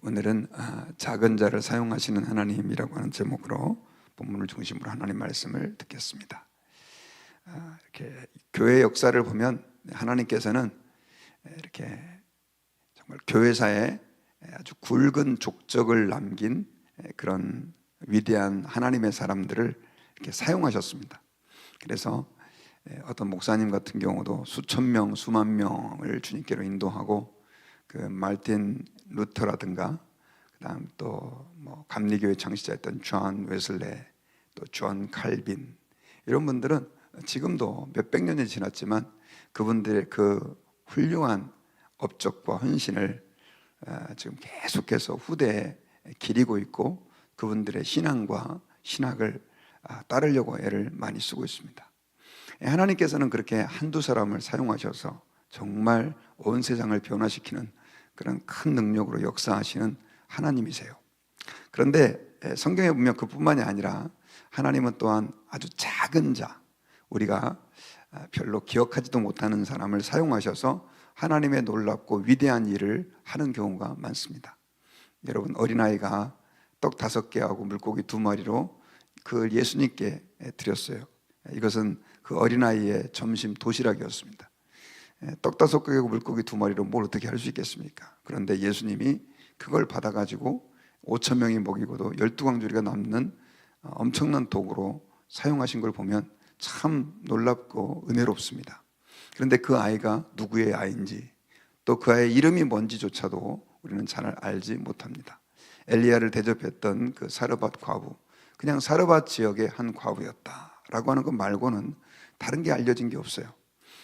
오늘은 작은 자를 사용하시는 하나님이라고 하는 제목으로 본문을 중심으로 하나님 말씀을 듣겠습니다. 이렇게 교회 역사를 보면 하나님께서는 이렇게 정말 교회사에 아주 굵은 족적을 남긴 그런 위대한 하나님의 사람들을 이렇게 사용하셨습니다. 그래서 어떤 목사님 같은 경우도 수천 명, 수만 명을 주님께로 인도하고, 그 말틴 루터라든가, 그다음 또 뭐 감리교회 창시자였던 존 웨슬레, 또 존 칼빈, 이런 분들은 지금도 몇백 년이 지났지만 그분들의 그 훌륭한 업적과 헌신을 지금 계속해서 후대에 기리고 있고, 그분들의 신앙과 신학을 따르려고 애를 많이 쓰고 있습니다. 하나님께서는 그렇게 한두 사람을 사용하셔서 정말 온 세상을 변화시키는 그런 큰 능력으로 역사하시는 하나님이세요. 그런데 성경에 보면 그뿐만이 아니라 하나님은 또한 아주 작은 자, 우리가 별로 기억하지도 못하는 사람을 사용하셔서 하나님의 놀랍고 위대한 일을 하는 경우가 많습니다. 여러분, 어린아이가 떡 5개하고 물고기 2마리로 그걸 예수님께 드렸어요. 이것은 그 어린아이의 점심 도시락이었습니다. 떡 5개하고 물고기 2마리로 뭘 어떻게 할 수 있겠습니까? 그런데 예수님이 그걸 받아가지고 5천 명이 먹이고도 12광주리가 남는 엄청난 도구로 사용하신 걸 보면 참 놀랍고 은혜롭습니다. 그런데 그 아이가 누구의 아이인지, 또 그 아이의 이름이 뭔지조차도 우리는 잘 알지 못합니다. 엘리야를 대접했던 그 사르밧 과부, 그냥 사르밧 지역의 한 과부였다라고 하는 것 말고는 다른 게 알려진 게 없어요.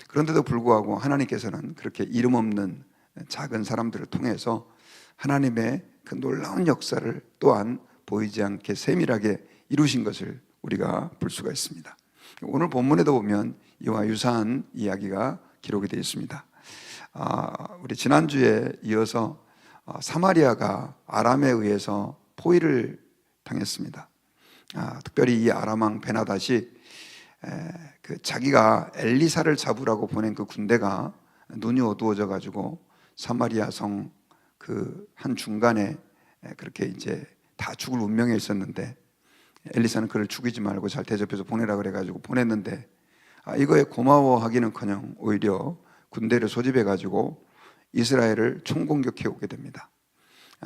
그런데도 불구하고 하나님께서는 그렇게 이름 없는 작은 사람들을 통해서 하나님의 그 놀라운 역사를 또한 보이지 않게 세밀하게 이루신 것을 우리가 볼 수가 있습니다. 오늘 본문에도 보면 이와 유사한 이야기가 기록이 되어 있습니다. 우리 지난주에 이어서 사마리아가 아람에 의해서 포위를 당했습니다. 특별히 이 아람 왕 베나닷이 자기가 엘리사를 잡으라고 보낸 그 군대가 눈이 어두워져 가지고 사마리아 성 그 한 중간에 그렇게 이제 다 죽을 운명에 있었는데, 엘리사는 그를 죽이지 말고 잘 대접해서 보내라 그래 가지고 보냈는데, 이거에 고마워하기는커녕 오히려 군대를 소집해 가지고 이스라엘을 총공격해 오게 됩니다.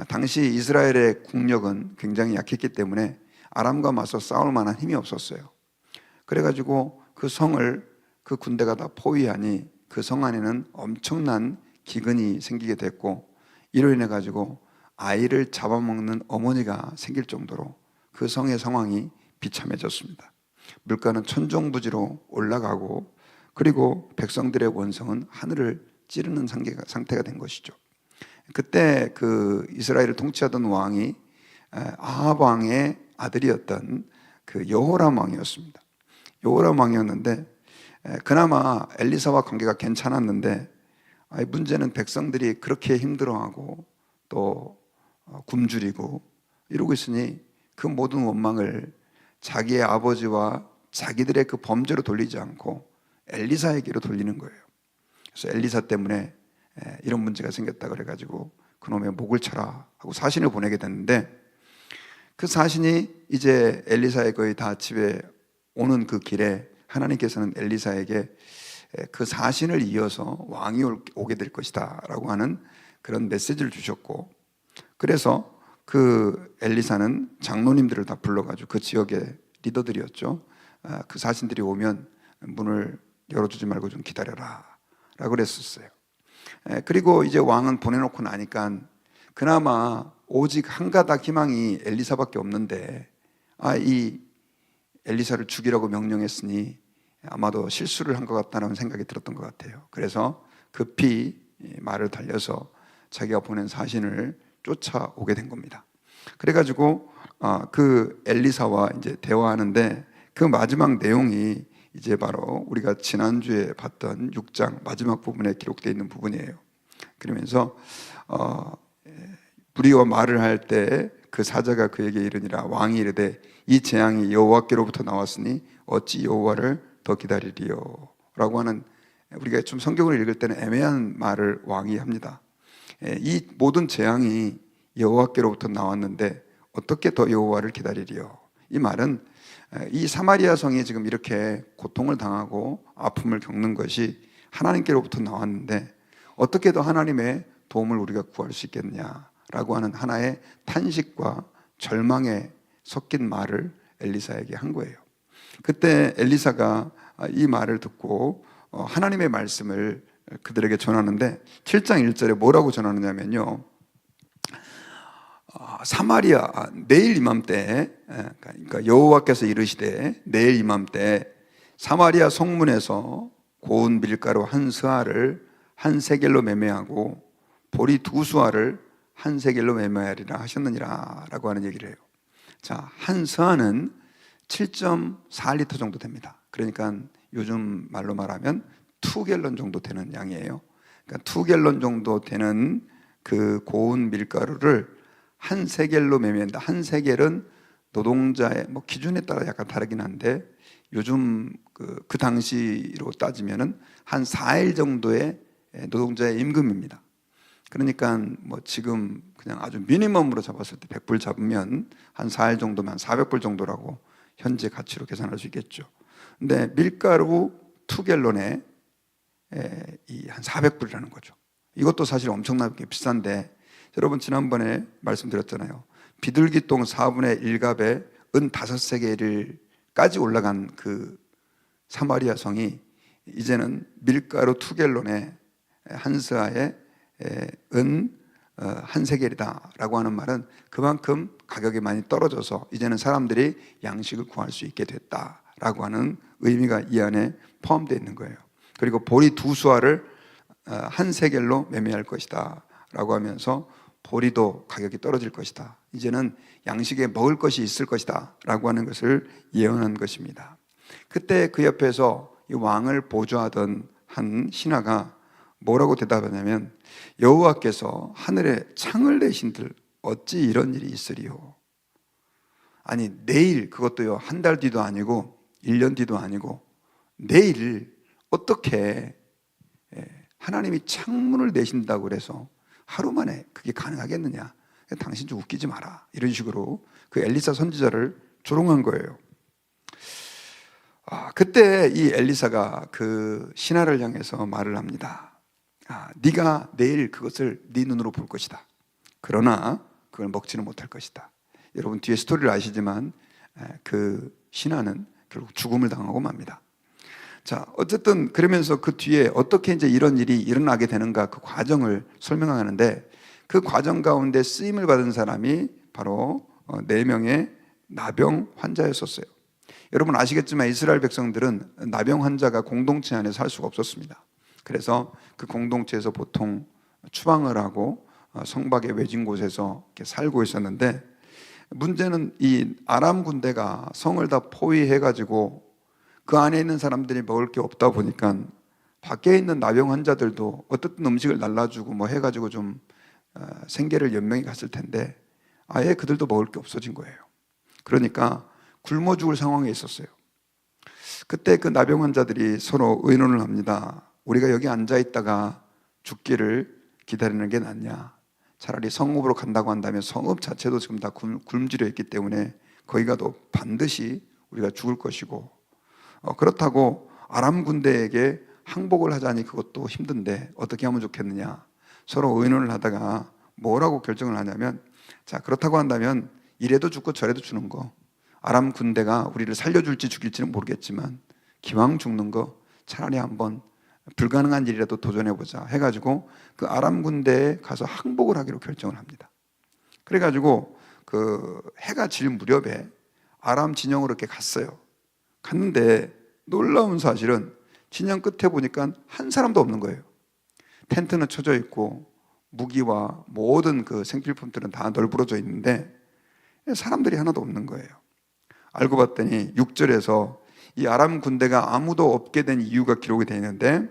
당시 이스라엘의 국력은 굉장히 약했기 때문에 아람과 맞서 싸울 만한 힘이 없었어요. 그래가지고 그 성을 그 군대가 다 포위하니 그 성 안에는 엄청난 기근이 생기게 됐고, 이로 인해 가지고 아이를 잡아먹는 어머니가 생길 정도로 그 성의 상황이 비참해졌습니다. 물가는 천정부지로 올라가고, 그리고 백성들의 원성은 하늘을 찌르는 상태가 된 것이죠. 그때 그 이스라엘을 통치하던 왕이 아합 왕의 아들이었던 그 여호람 왕이었습니다. 여호람 왕이었는데, 그나마 엘리사와 관계가 괜찮았는데, 문제는 백성들이 그렇게 힘들어하고 또 굶주리고 이러고 있으니 그 모든 원망을 자기의 아버지와 자기들의 그 범죄로 돌리지 않고 엘리사에게로 돌리는 거예요. 그래서 엘리사 때문에 이런 문제가 생겼다 그래가지고 그놈의 목을 쳐라 하고 사신을 보내게 됐는데, 그 사신이 이제 엘리사의 거의 다 집에 오는 그 길에 하나님께서는 엘리사에게 그 사신을 이어서 왕이 오게 될 것이다 라고 하는 그런 메시지를 주셨고, 그래서 그 엘리사는 장로님들을 다 불러가지고 그 지역의 리더들이었죠. 그 사신들이 오면 문을 열어주지 말고 좀 기다려라 라고 그랬었어요. 그리고 이제 왕은 보내놓고 나니까 그나마 오직 한 가닥 희망이 엘리사밖에 없는데, 이 엘리사를 죽이라고 명령했으니 아마도 실수를 한 것 같다는 생각이 들었던 것 같아요. 그래서 급히 말을 달려서 자기가 보낸 사신을 쫓아오게 된 겁니다. 그래가지고 그 엘리사와 이제 대화하는데, 그 마지막 내용이 이제 바로 우리가 지난주에 봤던 6장 마지막 부분에 기록되어 있는 부분이에요. 그러면서 무리와 말을 할 때 그 사자가 그에게 이르니라, 왕이 이르되 이 재앙이 여호와께로부터 나왔으니 어찌 여호와를 더 기다리리요 라고 하는, 우리가 좀 성경을 읽을 때는 애매한 말을 왕이 합니다. 이 모든 재앙이 여호와께로부터 나왔는데 어떻게 더 여호와를 기다리리요? 이 말은 이 사마리아 성이 지금 이렇게 고통을 당하고 아픔을 겪는 것이 하나님께로부터 나왔는데 어떻게 더 하나님의 도움을 우리가 구할 수 있겠냐라고 하는 하나의 탄식과 절망에 섞인 말을 엘리사에게 한 거예요. 그때 엘리사가 이 말을 듣고 하나님의 말씀을 그들에게 전하는데 7장 1절에 뭐라고 전하느냐면요, 사마리아 내일 이맘때, 그러니까 여호와께서 이르시되 내일 이맘때 사마리아 성문에서 고운 밀가루 한 스아를 한 세겔로 매매하고 보리 두 수아를 한 세겔로 매매하리라 하셨느니라 라고 하는 얘기를 해요. 자, 한 스아는 7.4리터 정도 됩니다. 그러니까 요즘 말로 말하면 2갤런 정도 되는 양이에요. 그러니까 2갤런 정도 되는 그 고운 밀가루를 한 세겔로 매매한다. 한 세겔은 노동자의 기준에 따라 약간 다르긴 한데 요즘 그 당시로 따지면은 한 4일 정도의 노동자의 임금입니다. 그러니까 지금 그냥 아주 미니멈으로 잡았을 때 100불 잡으면 한 4일 정도면 400불 정도라고 현재 가치로 계산할 수 있겠죠. 근데 밀가루 2갤런에 한 400불이라는 거죠. 이것도 사실 엄청나게 비싼데 여러분 지난번에 말씀드렸잖아요. 비둘기똥 4분의 1갑에 은 5세겔까지 올라간 그 사마리아 성이 이제는 밀가루 2갤런에 한 스아에 은 한 세겔이다 라고 하는 말은 그만큼 가격이 많이 떨어져서 이제는 사람들이 양식을 구할 수 있게 됐다라고 하는 의미가 이 안에 포함되어 있는 거예요. 그리고 보리 두 수아를 한 세겔로 매매할 것이다 라고 하면서 보리도 가격이 떨어질 것이다, 이제는 양식에 먹을 것이 있을 것이다 라고 하는 것을 예언한 것입니다. 그때 그 옆에서 이 왕을 보조하던 한 신하가 뭐라고 대답하냐면 여호와께서 하늘에 창을 내신들 어찌 이런 일이 있으리요? 아니 내일, 그것도요 한 달 뒤도 아니고 1년 뒤도 아니고 내일 어떻게 하나님이 창문을 내신다고 그래서 하루 만에 그게 가능하겠느냐? 당신 좀 웃기지 마라, 이런 식으로 그 엘리사 선지자를 조롱한 거예요. 그때 이 엘리사가 그 신하를 향해서 말을 합니다. 네가 내일 그것을 네 눈으로 볼 것이다. 그러나 그걸 먹지는 못할 것이다. 여러분 뒤에 스토리를 아시지만 그 신하는 결국 죽음을 당하고 맙니다. 자, 어쨌든 그러면서 그 뒤에 어떻게 이제 이런 일이 일어나게 되는가 그 과정을 설명하는데 그 과정 가운데 쓰임을 받은 사람이 바로 4명의 나병 환자였었어요. 여러분 아시겠지만 이스라엘 백성들은 나병 환자가 공동체 안에 살 수가 없었습니다. 그래서 그 공동체에서 보통 추방을 하고 성곽의 외진 곳에서 이렇게 살고 있었는데 문제는 이 아람 군대가 성을 다 포위해가지고 그 안에 있는 사람들이 먹을 게 없다 보니까 밖에 있는 나병 환자들도 어떻든 음식을 날라주고 해가지고 좀 생계를 연명히 갔을 텐데 아예 그들도 먹을 게 없어진 거예요. 그러니까 굶어 죽을 상황에 있었어요. 그때 그 나병 환자들이 서로 의논을 합니다. 우리가 여기 앉아 있다가 죽기를 기다리는 게 낫냐? 차라리 성읍으로 간다고 한다면 성읍 자체도 지금 다 굶주려 있기 때문에 거기 가도 반드시 우리가 죽을 것이고 그렇다고 아람 군대에게 항복을 하자니 그것도 힘든데 어떻게 하면 좋겠느냐? 서로 의논을 하다가 뭐라고 결정을 하냐면 자, 그렇다고 한다면 이래도 죽고 저래도 주는 거, 아람 군대가 우리를 살려줄지 죽일지는 모르겠지만 기왕 죽는 거 차라리 한번 불가능한 일이라도 도전해보자 해가지고 그 아람 군대에 가서 항복을 하기로 결정을 합니다. 그래가지고 그 해가 질 무렵에 아람 진영으로 이렇게 갔어요. 갔는데 놀라운 사실은 진영 끝에 보니까 한 사람도 없는 거예요. 텐트는 쳐져 있고 무기와 모든 그 생필품들은 다 널브러져 있는데 사람들이 하나도 없는 거예요. 알고 봤더니 6절에서 이 아람 군대가 아무도 없게 된 이유가 기록이 되어 있는데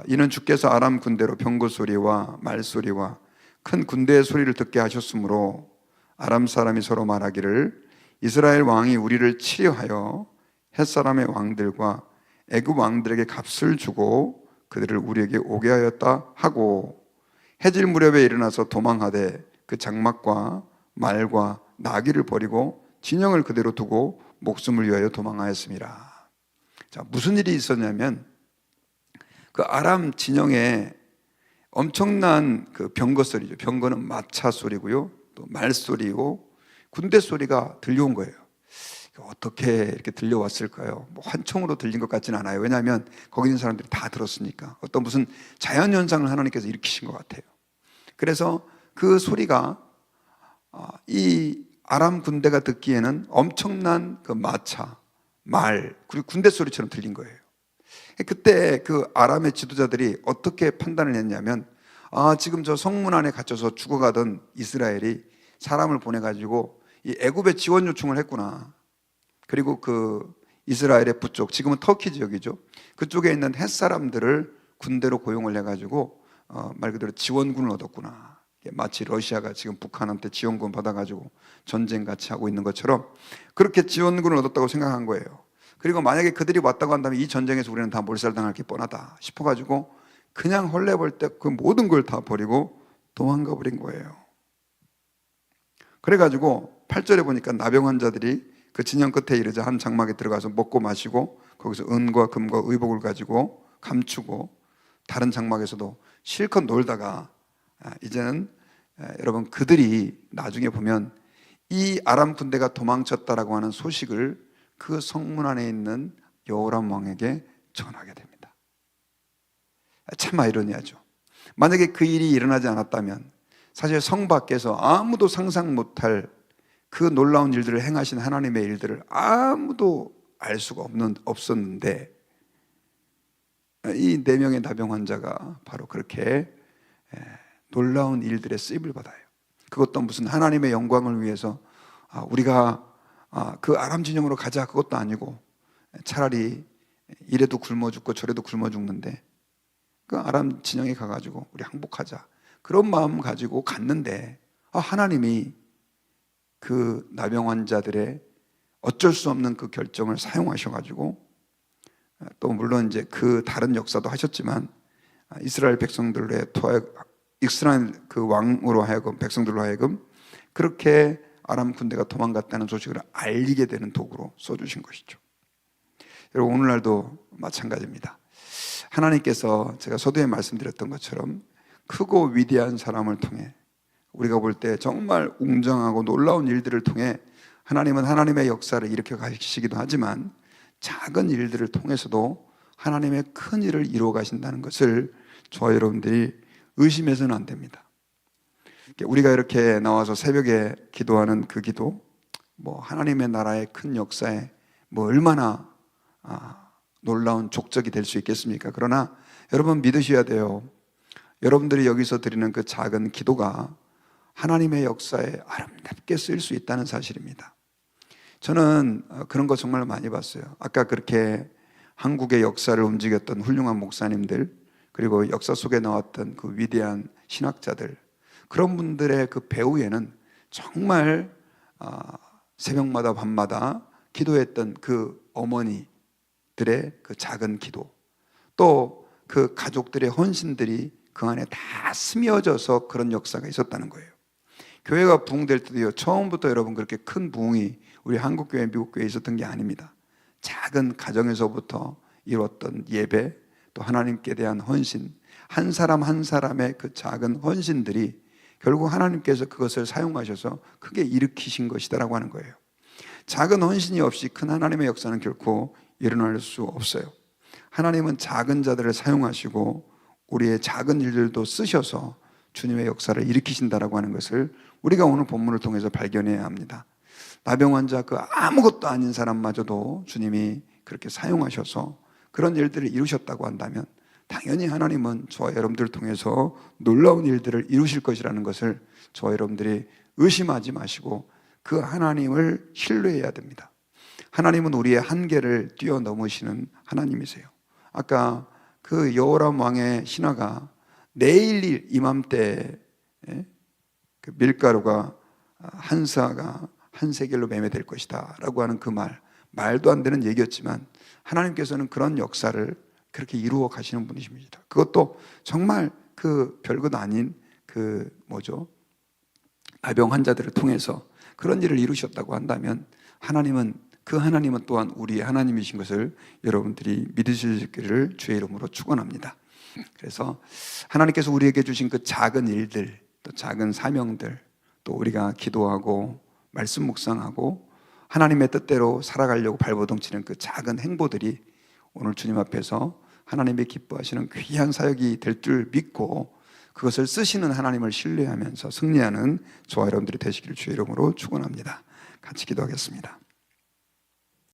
이는 주께서 아람 군대로 병거 소리와 말소리와 큰 군대의 소리를 듣게 하셨으므로 아람 사람이 서로 말하기를 이스라엘 왕이 우리를 치려하여 햇사람의 왕들과 애굽 왕들에게 값을 주고 그들을 우리에게 오게 하였다 하고 해질 무렵에 일어나서 도망하되 그 장막과 말과 나귀를 버리고 진영을 그대로 두고 목숨을 위하여 도망하였습니다. 자, 무슨 일이 있었냐면 그 아람 진영에 엄청난 그 병거 소리죠. 병거는 마차 소리고요, 또 말소리고 군대 소리가 들려온 거예요. 어떻게 이렇게 들려왔을까요? 뭐 환청으로 들린 것 같지는 않아요. 왜냐하면 거기 있는 사람들이 다 들었으니까. 어떤 무슨 자연현상을 하나님께서 일으키신 것 같아요. 그래서 그 소리가 이 아람 군대가 듣기에는 엄청난 그 마차, 말, 그리고 군대 소리처럼 들린 거예요. 그때 그 아람의 지도자들이 어떻게 판단을 했냐면, 지금 저 성문 안에 갇혀서 죽어가던 이스라엘이 사람을 보내가지고 이 애굽에 지원 요청을 했구나. 그리고 그 이스라엘의 북쪽, 지금은 터키 지역이죠. 그쪽에 있는 햇 사람들을 군대로 고용을 해가지고 말 그대로 지원군을 얻었구나. 마치 러시아가 지금 북한한테 지원군 받아가지고 전쟁 같이 하고 있는 것처럼 그렇게 지원군을 얻었다고 생각한 거예요. 그리고 만약에 그들이 왔다고 한다면 이 전쟁에서 우리는 다 몰살당할 게 뻔하다 싶어가지고 그냥 헐레벌 때 그 모든 걸 다 버리고 도망가 버린 거예요. 그래가지고 8절에 보니까 나병 환자들이 그 진영 끝에 이르자 한 장막에 들어가서 먹고 마시고 거기서 은과 금과 의복을 가지고 감추고 다른 장막에서도 실컷 놀다가 이제는 여러분 그들이 나중에 보면 이 아람 군대가 도망쳤다라고 하는 소식을 그 성문 안에 있는 여호람 왕에게 전하게 됩니다. 참 아이러니하죠. 만약에 그 일이 일어나지 않았다면 사실 성 밖에서 아무도 상상 못할 그 놀라운 일들을 행하신 하나님의 일들을 아무도 알 수가 없었는데 이 4명의 나병 환자가 바로 그렇게 놀라운 일들의 쓰임을 받아요. 그것도 무슨 하나님의 영광을 위해서 우리가 그 아람 진영으로 가자 그것도 아니고 차라리 이래도 굶어 죽고 저래도 굶어 죽는데 그 아람 진영에 가가지고 우리 항복하자 그런 마음 가지고 갔는데 하나님이 그 나병 환자들의 어쩔 수 없는 그 결정을 사용하셔가지고 또 물론 이제 그 다른 역사도 하셨지만 이스라엘 이스라엘 그 왕으로 하여금 백성들로 하여금 그렇게 아람 군대가 도망갔다는 소식을 알리게 되는 도구로 써주신 것이죠. 여러분 오늘날도 마찬가지입니다. 하나님께서 제가 서두에 말씀드렸던 것처럼 크고 위대한 사람을 통해 우리가 볼 때 정말 웅장하고 놀라운 일들을 통해 하나님은 하나님의 역사를 일으켜 가시기도 하지만 작은 일들을 통해서도 하나님의 큰 일을 이루어 가신다는 것을 저와 여러분들이 의심해서는 안 됩니다. 우리가 이렇게 나와서 새벽에 기도하는 그 기도, 하나님의 나라의 큰 역사에 얼마나 놀라운 족적이 될 수 있겠습니까? 그러나 여러분 믿으셔야 돼요. 여러분들이 여기서 드리는 그 작은 기도가 하나님의 역사에 아름답게 쓰일 수 있다는 사실입니다. 저는 그런 거 정말 많이 봤어요. 아까 그렇게 한국의 역사를 움직였던 훌륭한 목사님들, 그리고 역사 속에 나왔던 그 위대한 신학자들, 그런 분들의 그 배후에는 정말 새벽마다 밤마다 기도했던 그 어머니들의 그 작은 기도, 또 그 가족들의 헌신들이 그 안에 다 스며져서 그런 역사가 있었다는 거예요. 교회가 부흥될 때도요, 처음부터 여러분 그렇게 큰 부흥이 우리 한국교회, 미국교회에 있었던 게 아닙니다. 작은 가정에서부터 이루었던 예배, 또 하나님께 대한 헌신, 한 사람 한 사람의 그 작은 헌신들이 결국 하나님께서 그것을 사용하셔서 크게 일으키신 것이다라고 하는 거예요. 작은 헌신이 없이 큰 하나님의 역사는 결코 일어날 수 없어요. 하나님은 작은 자들을 사용하시고 우리의 작은 일들도 쓰셔서 주님의 역사를 일으키신다라고 하는 것을 우리가 오늘 본문을 통해서 발견해야 합니다. 나병 환자 그 아무것도 아닌 사람마저도 주님이 그렇게 사용하셔서 그런 일들을 이루셨다고 한다면 당연히 하나님은 저와 여러분들을 통해서 놀라운 일들을 이루실 것이라는 것을 저와 여러분들이 의심하지 마시고 그 하나님을 신뢰해야 됩니다. 하나님은 우리의 한계를 뛰어넘으시는 하나님이세요. 아까 그 여호람 왕의 신하가 내일 이맘때 그 밀가루가 한 사가 한 세겔로 매매될 것이다 라고 하는 그 말도 안 되는 얘기였지만 하나님께서는 그런 역사를 그렇게 이루어 가시는 분이십니다. 그것도 정말 그 별것 아닌 아병 환자들을 통해서 그런 일을 이루셨다고 한다면 하나님은 또한 우리 하나님이신 것을 여러분들이 믿으시기를 주의 이름으로 축원합니다. 그래서 하나님께서 우리에게 주신 그 작은 일들, 또 작은 사명들, 또 우리가 기도하고 말씀 묵상하고 하나님의 뜻대로 살아가려고 발버둥치는 그 작은 행보들이 오늘 주님 앞에서 하나님의 기뻐하시는 귀한 사역이 될 줄 믿고 그것을 쓰시는 하나님을 신뢰하면서 승리하는 저와 여러분들이 되시기를 주의 이름으로 축원합니다. 같이 기도하겠습니다.